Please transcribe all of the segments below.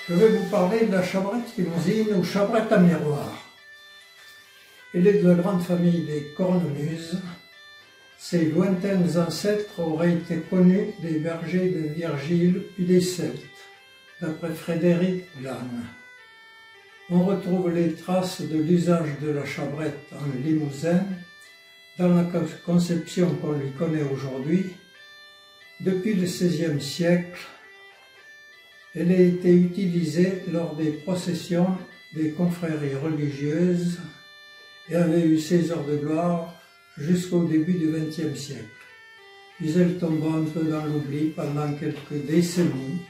Je vais vous parler de la chabrette limousine ou chabrette à miroir. Elle est de la grande famille des cornemuses. Ses lointains ancêtres auraient été connus des bergers de Virgile puis des Celtes, d'après Frédéric Glane. On retrouve les traces de l'usage de la chabrette en Limousin dans la conception qu'on lui connaît aujourd'hui. Depuis le XVIe siècle, elle a été utilisée lors des processions des confréries religieuses et avait eu ses heures de gloire jusqu'au début du XXe siècle. Puis elle tomba un peu dans l'oubli pendant quelques décennies,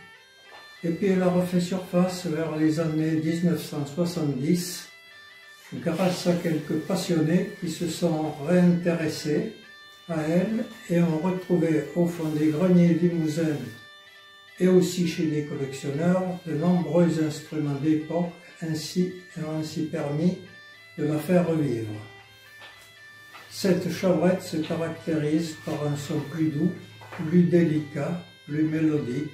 et puis elle a refait surface vers les années 1970 grâce à quelques passionnés qui se sont réintéressés à elle et ont retrouvé au fond des greniers limousins et aussi chez des collectionneurs de nombreux instruments d'époque et ont ainsi permis de la faire revivre. Cette chabrette se caractérise par un son plus doux, plus délicat, plus mélodique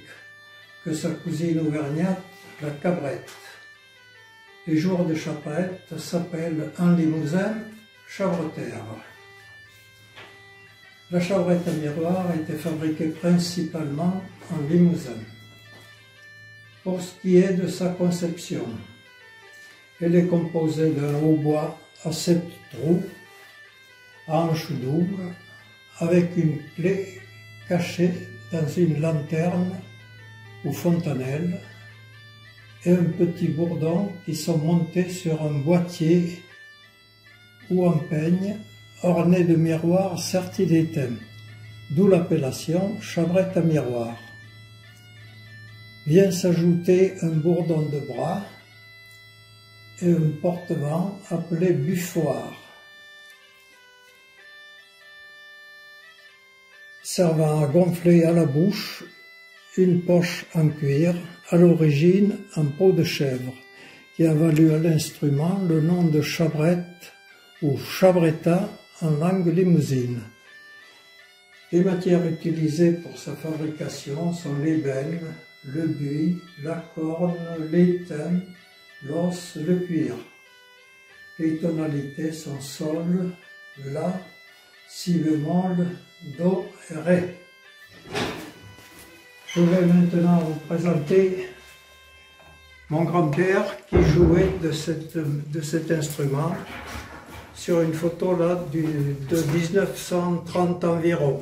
que sa cousine auvergnate, la cabrette. Les joueurs de chabrette s'appellent en Limousin chabretières. La chabrette à miroir a été fabriquée principalement en Limousin. Pour ce qui est de sa conception, elle est composée d'un hautbois à 7 trous, hanche double, avec une clé cachée dans une lanterne ou fontanelle et un petit bourdon qui sont montés sur un boîtier ou un peigne orné de miroirs sertis d'étain, d'où l'appellation chabrette à miroir. Vient s'ajouter un bourdon de bras et un porte-vent appelé buffoir, servant à gonfler à la bouche une poche en cuir, à l'origine en peau de chèvre, qui a valu à l'instrument le nom de chabrette ou chabretta en langue limousine. Les matières utilisées pour sa fabrication sont l'ébène, le buis, la corne, l'étain, l'os, le cuir. Les tonalités sont sol, la, si bémol, do et ré. Je vais maintenant vous présenter mon grand-père qui jouait de cet instrument sur une photo là de 1930 environ.